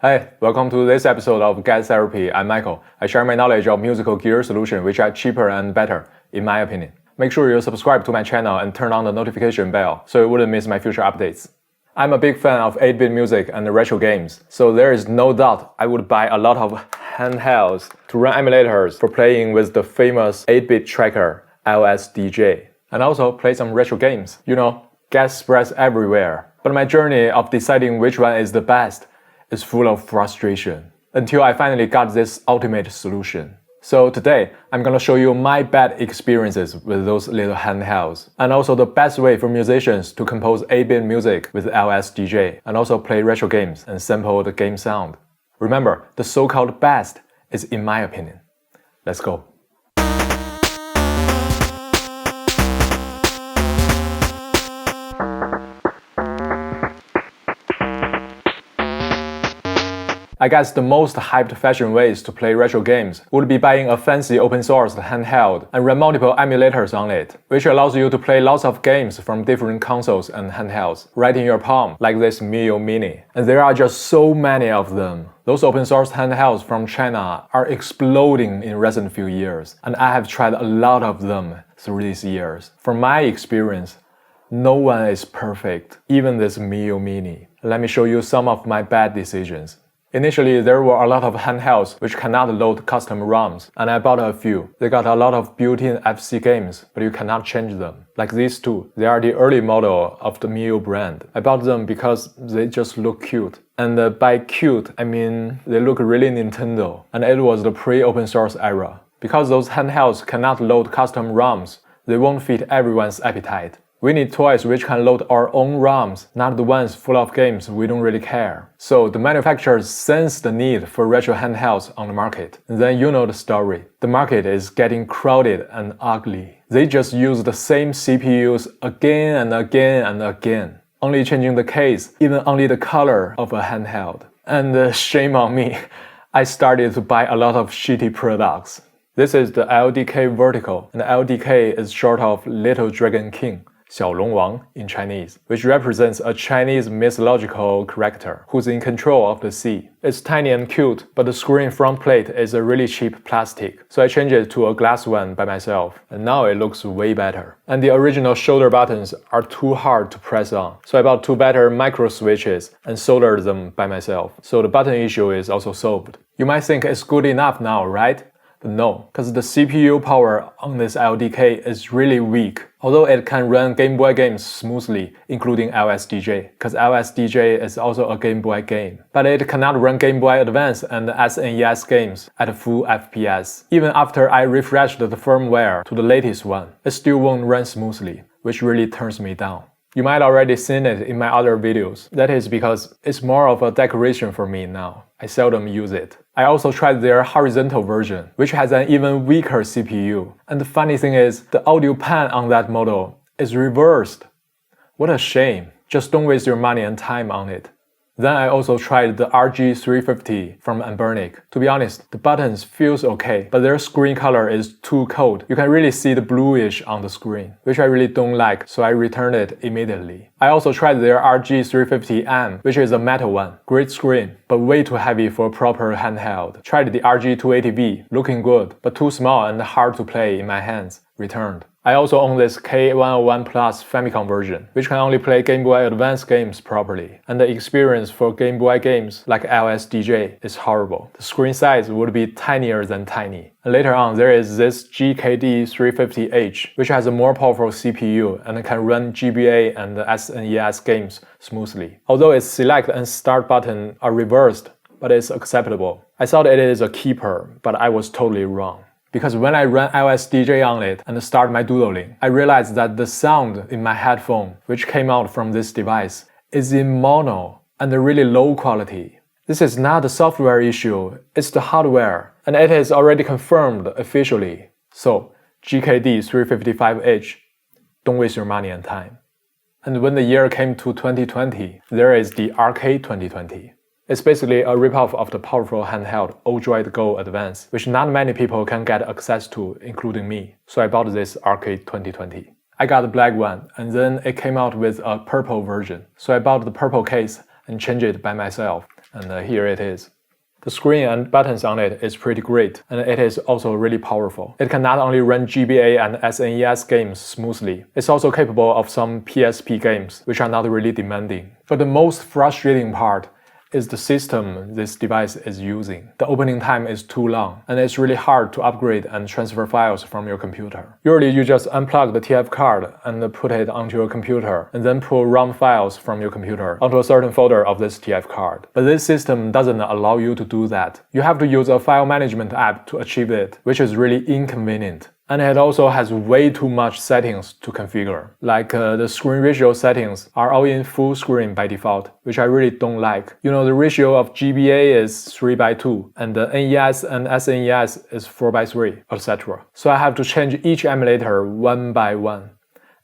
Hey, welcome to this episode of Get Therapy. I'm Michael. I share my knowledge of musical gear solutions which are cheaper and better, in my opinion. Make sure you subscribe to my channel and turn on the notification bell so you wouldn't miss my future updates. I'm a big fan of 8-bit music and retro games, so there is no doubt I would buy a lot of handhelds to run emulators for playing with the famous 8-bit tracker LSDJ, and also play some retro games. You know, get spreads everywhere. But my journey of deciding which one is the best is full of frustration until I finally got this ultimate solution. So today, I'm gonna show you my bad experiences with those little handhelds, and also the best way for musicians to compose 8-bit music with LSDJ, and also play retro games and sample the game sound. Remember, the so-called best is in my opinion. Let's go. I guess the most hyped fashion ways to play retro games would be buying a fancy open-source handheld and run multiple emulators on it, which allows you to play lots of games from different consoles and handhelds right in your palm, like this Miyoo Mini. And there are just so many of them. Those open-source handhelds from China are exploding in recent few years, and I have tried a lot of them through these years. From my experience, no one is perfect, even this Miyoo Mini. Let me show you some of my bad decisions. Initially, there were a lot of handhelds which cannot load custom ROMs, and I bought a few. They got a lot of built-in FC games, but you cannot change them. Like these two, they are the early model of the Miyoo brand. I bought them because they just look cute. And by cute, I mean they look really Nintendo, and it was the pre-open source era. Because those handhelds cannot load custom ROMs, they won't fit everyone's appetite. We need toys which can load our own ROMs, not the ones full of games we don't really care. So the manufacturers sense the need for retro handhelds on the market. Then you know the story. The market is getting crowded and ugly. They just use the same CPUs again and again and again, only changing the case, even only the color of a handheld. And shame on me, I started to buy a lot of shitty products. This is the LDK vertical, and LDK is short of Little Dragon King, 小龙王 in Chinese, which represents a Chinese mythological character who's in control of the sea. It's tiny and cute, but the screen front plate is a really cheap plastic, so I changed it to a glass one by myself, and now it looks way better. And the original shoulder buttons are too hard to press on, so I bought two better micro switches and soldered them by myself, so the button issue is also solved. You might think it's good enough now, right? But no, because the CPU power on this LDK is really weak, although it can run Game Boy games smoothly, including LSDJ, because LSDJ is also a Game Boy game. But it cannot run Game Boy Advance and SNES games at full FPS. Even after I refreshed the firmware to the latest one, it still won't run smoothly, which really turns me down. You might already seen it in my other videos. That is because it's more of a decoration for me now. I seldom use it. I also tried their horizontal version, which has an even weaker CPU. And the funny thing is, the audio pan on that model is reversed. What a shame. Just don't waste your money and time on it. Then I also tried the RG350 from AnyAmpIR. To be honest, the buttons feels okay, but their screen color is too cold. You can really see the bluish on the screen, which I really don't like, so I returned it immediately. I also tried their RG350M, which is a metal one. Great screen, but way too heavy for a proper handheld. Tried the RG280V, looking good, but too small and hard to play in my hands. Returned. I also own this K101 Plus Famicom version, which can only play Game Boy Advance games properly, and the experience for Game Boy games like LSDJ is horrible. The screen size would be tinier than tiny. And later on, there is this GKD350H, which has a more powerful CPU and can run GBA and SNES games smoothly. Although its select and start button are reversed, but it's acceptable. I thought it is a keeper, but I was totally wrong. Because when I run LSDJ on it and start my doodling, I realized that the sound in my headphone, which came out from this device, is in mono and really low quality. This is not a software issue, it's the hardware, and it is already confirmed officially. So, GKD355H, don't waste your money and time. And when the year came to 2020, there is the RK2020. It's basically a ripoff of the powerful handheld Odroid Go Advance, which not many people can get access to, including me. So I bought this RK2020. I got the black one, and then it came out with a purple version. So I bought the purple case and changed it by myself. and here it is. The screen and buttons on it is pretty great, and it is also really powerful. It can not only run GBA and SNES games smoothly, it's also capable of some PSP games, which are not really demanding. But the most frustrating part is the system this device is using. The opening time is too long, and it's really hard to upgrade and transfer files from your computer. Usually you just unplug the TF card and put it onto your computer, and then pull ROM files from your computer onto a certain folder of this TF card. But this system doesn't allow you to do that. You have to use a file management app to achieve it, which is really inconvenient. And it also has way too much settings to configure. Like the screen ratio settings are all in full screen by default, which I really don't like. You know, the ratio of GBA is 3:2, and the NES and SNES is 4:3, etc. So I have to change each emulator one by one.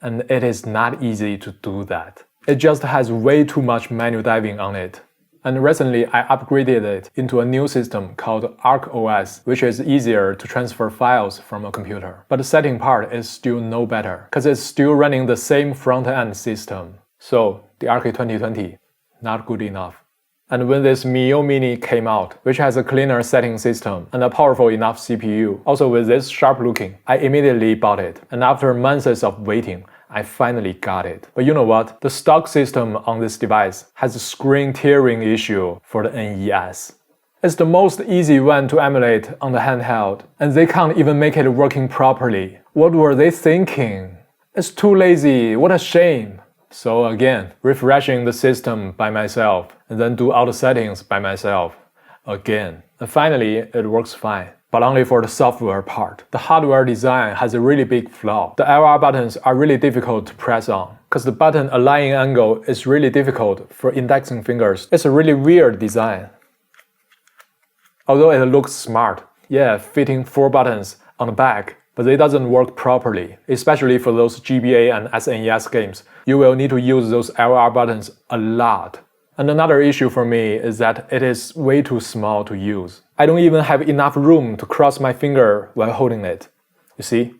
And it is not easy to do that. It just has way too much manual diving on it. And recently, I upgraded it into a new system called ArcOS, which is easier to transfer files from a computer. But the setting part is still no better, because it's still running the same front-end system. So, the RK2020, not good enough. And when this Miyoo Mini came out, which has a cleaner setting system and a powerful enough CPU, also with this sharp looking, I immediately bought it. And after months of waiting, I finally got it. But you know what? The stock system on this device has a screen tearing issue for the NES. It's the most easy one to emulate on the handheld, and they can't even make it working properly. What were they thinking? It's too lazy, what a shame. So again, refreshing the system by myself, and then do all the settings by myself. Again. And finally, it works fine. But only for the software part. The hardware design has a really big flaw. The LR buttons are really difficult to press on, because the button aligning angle is really difficult for indexing fingers. It's a really weird design. Although it looks smart, yeah, fitting 4 buttons on the back, but it doesn't work properly, especially for those GBA and SNES games. You will need to use those LR buttons a lot. And another issue for me is that it is way too small to use. I don't even have enough room to cross my finger while holding it. You see?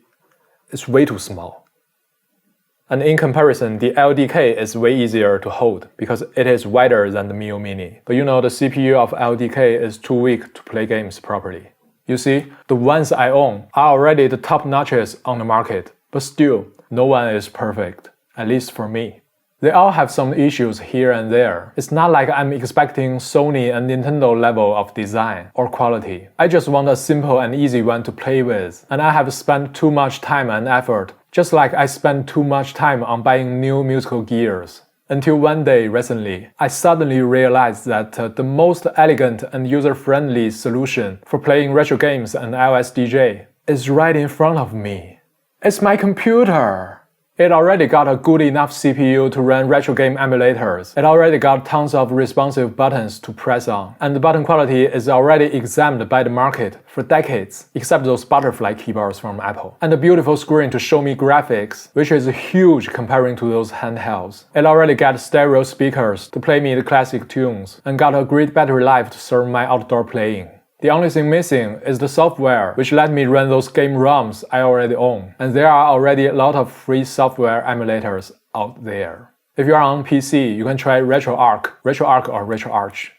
It's way too small. And in comparison, the LDK is way easier to hold because it is wider than the Miyoo Mini. But you know, the CPU of LDK is too weak to play games properly. You see, the ones I own are already the top notches on the market, but still, no one is perfect, at least for me. They all have some issues here and there. It's not like I'm expecting Sony and Nintendo level of design or quality. I just want a simple and easy one to play with. And I have spent too much time and effort, just like I spent too much time on buying new musical gears. Until one day recently, I suddenly realized that the most elegant and user-friendly solution for playing retro games and LSDJ is right in front of me. It's my computer! It already got a good enough CPU to run retro game emulators. It already got tons of responsive buttons to press on. And the button quality is already examined by the market for decades, except those butterfly keyboards from Apple. And a beautiful screen to show me graphics, which is huge comparing to those handhelds. It already got stereo speakers to play me the classic tunes, and got a great battery life to serve my outdoor playing. The only thing missing is the software, which let me run those game ROMs I already own. And there are already a lot of free software emulators out there. If you are on PC, you can try RetroArch or RetroArch.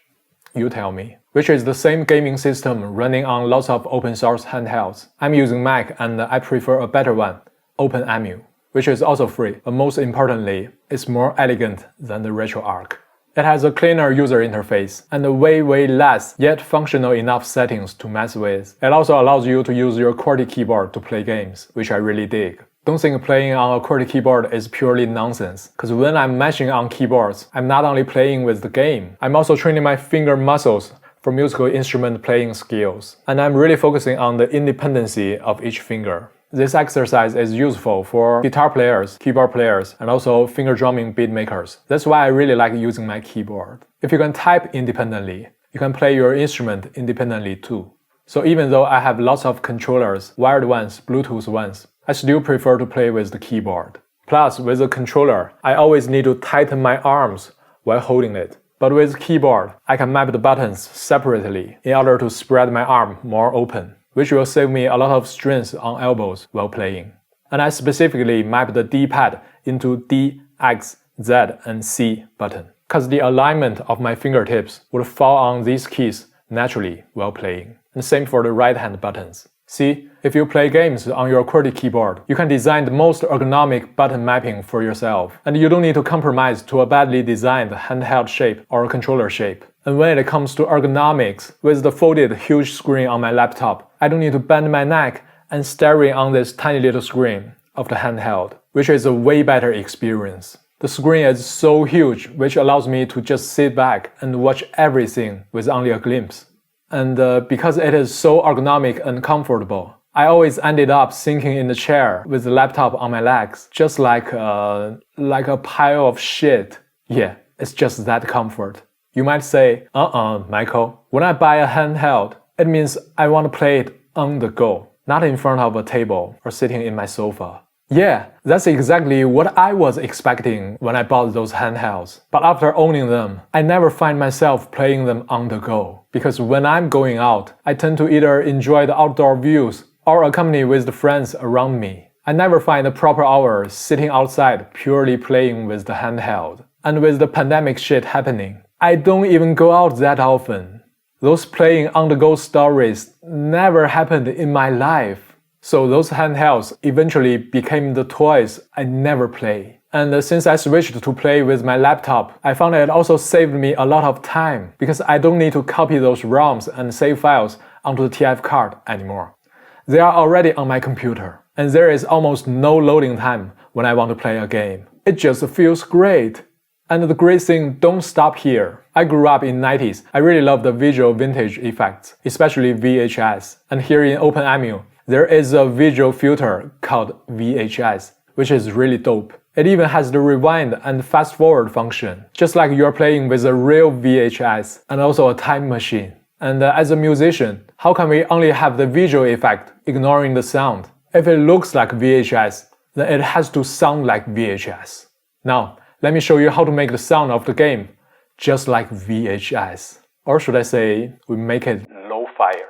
You tell me. Which is the same gaming system running on lots of open source handhelds. I'm using Mac and I prefer a better one, OpenEmu, which is also free, but most importantly, it's more elegant than the RetroArch. It has a cleaner user interface and way less yet functional enough settings to mess with. It also allows you to use your QWERTY keyboard to play games, which I really dig. Don't think playing on a QWERTY keyboard is purely nonsense, because when I'm mashing on keyboards, I'm not only playing with the game, I'm also training my finger muscles for musical instrument playing skills. And I'm really focusing on the independency of each finger. This exercise is useful for guitar players, keyboard players, and also finger drumming beat makers. That's why I really like using my keyboard. If you can type independently, you can play your instrument independently too. So even though I have lots of controllers, wired ones, Bluetooth ones, I still prefer to play with the keyboard. Plus, with the controller, I always need to tighten my arms while holding it. But with the keyboard, I can map the buttons separately in order to spread my arm more open, which will save me a lot of strength on elbows while playing. And I specifically map the D-pad into D, X, Z, and C button. cause the alignment of my fingertips would fall on these keys naturally while playing. And same for the right hand buttons. See, if you play games on your QWERTY keyboard, you can design the most ergonomic button mapping for yourself, and you don't need to compromise to a badly designed handheld shape or controller shape. And when it comes to ergonomics, with the folded huge screen on my laptop, I don't need to bend my neck and staring on this tiny little screen of the handheld, which is a way better experience. The screen is so huge, which allows me to just sit back and watch everything with only a glimpse. And because it is so ergonomic and comfortable, I always ended up sinking in the chair with the laptop on my legs, just like a pile of shit. Yeah, it's just that comfort. You might say, Michael, when I buy a handheld, it means I want to play it on the go, not in front of a table or sitting in my sofa. Yeah, that's exactly what I was expecting when I bought those handhelds. But after owning them, I never find myself playing them on the go. Because when I'm going out, I tend to either enjoy the outdoor views or accompany with the friends around me. I never find the proper hours sitting outside purely playing with the handheld. And with the pandemic shit happening, I don't even go out that often. Those playing on-the-go stories never happened in my life. So those handhelds eventually became the toys I never play. And since I switched to play with my laptop, I found it also saved me a lot of time because I don't need to copy those ROMs and save files onto the TF card anymore. They are already on my computer, and there is almost no loading time when I want to play a game. It just feels great. And the great thing don't stop here. I grew up in 90s. I really love the visual vintage effects, especially VHS. And here in OpenMU, there is a visual filter called VHS, which is really dope. It even has the rewind and fast forward function, just like you're playing with a real VHS and also a time machine. And as a musician, how can we only have the visual effect, ignoring the sound? If it looks like VHS, then it has to sound like VHS. Now, let me show you how to make the sound of the game just like VHS. Or should I say, we make it low-fire.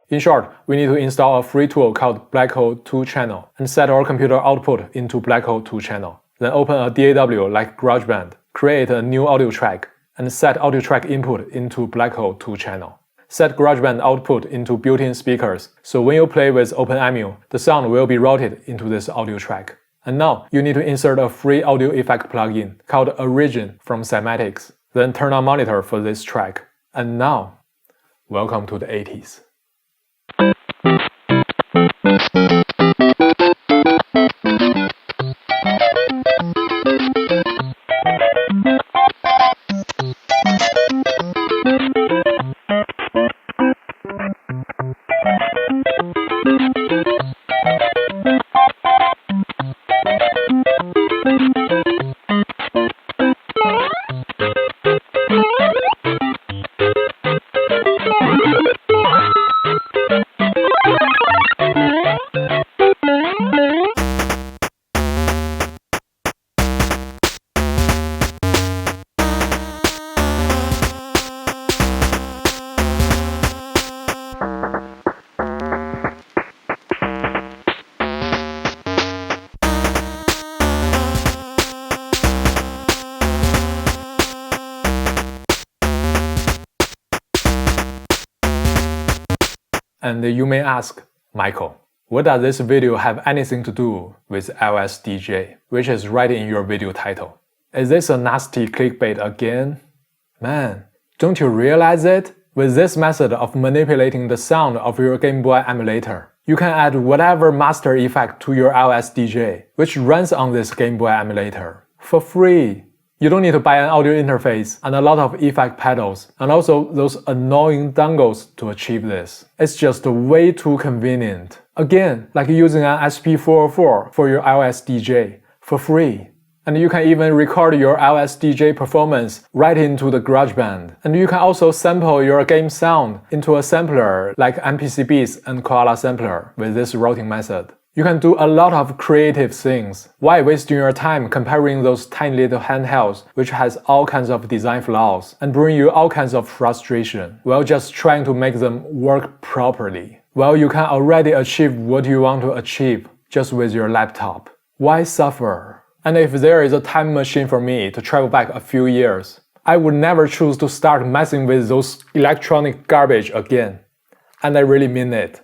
In short, we need to install a free tool called Black Hole 2 channel and set our computer output into Black Hole 2 channel. Then open a DAW like GarageBand, create a new audio track, and set audio track input into Black Hole 2 channel. Set GarageBand output into built-in speakers, so when you play with OpenMU, the sound will be routed into this audio track. And now, you need to insert a free audio effect plugin called Origin from Cymatics. Then turn on monitor for this track. And now, welcome to the 80s. And you may ask, Michael, what does this video have anything to do with LSDJ, which is right in your video title? Is this a nasty clickbait again? Man, don't you realize it? With this method of manipulating the sound of your Game Boy emulator, you can add whatever master effect to your LSDJ, which runs on this Game Boy emulator, for free. You don't need to buy an audio interface and a lot of effect pedals, and also those annoying dongles to achieve this. It's just way too convenient. Again, like using an SP404 for your LSDJ, for free. And you can even record your LSDJ performance right into the GarageBand. And you can also sample your game sound into a sampler like MPC-Beats and Koala Sampler with this routing method. You can do a lot of creative things. Why wasting your time comparing those tiny little handhelds which has all kinds of design flaws and bring you all kinds of frustration while just trying to make them work properly? Well, you can already achieve what you want to achieve just with your laptop. Why suffer? And if there is a time machine for me to travel back a few years, I would never choose to start messing with those electronic garbage again. And I really mean it.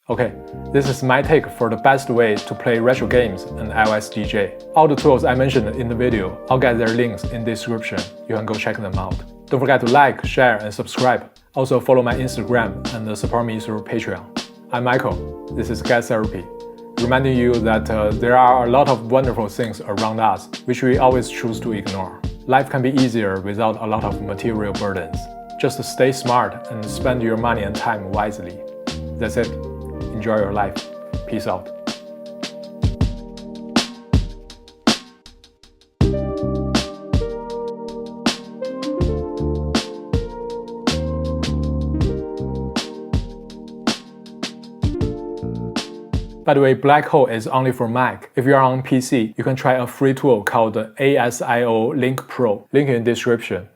Okay, this is my take for the best way to play retro games and LSDJ. All the tools I mentioned in the video, I'll get their links in the description. You can go check them out. Don't forget to like, share, and subscribe. Also follow my Instagram and support me through Patreon. I'm Michael. This is Guest Therapy, reminding you that there are a lot of wonderful things around us which we always choose to ignore. Life can be easier without a lot of material burdens. Just stay smart and spend your money and time wisely. That's it. Enjoy your life. Peace out. By the way, Black Hole is only for Mac. If you are on PC, you can try a free tool called ASIO Link Pro. Link in description.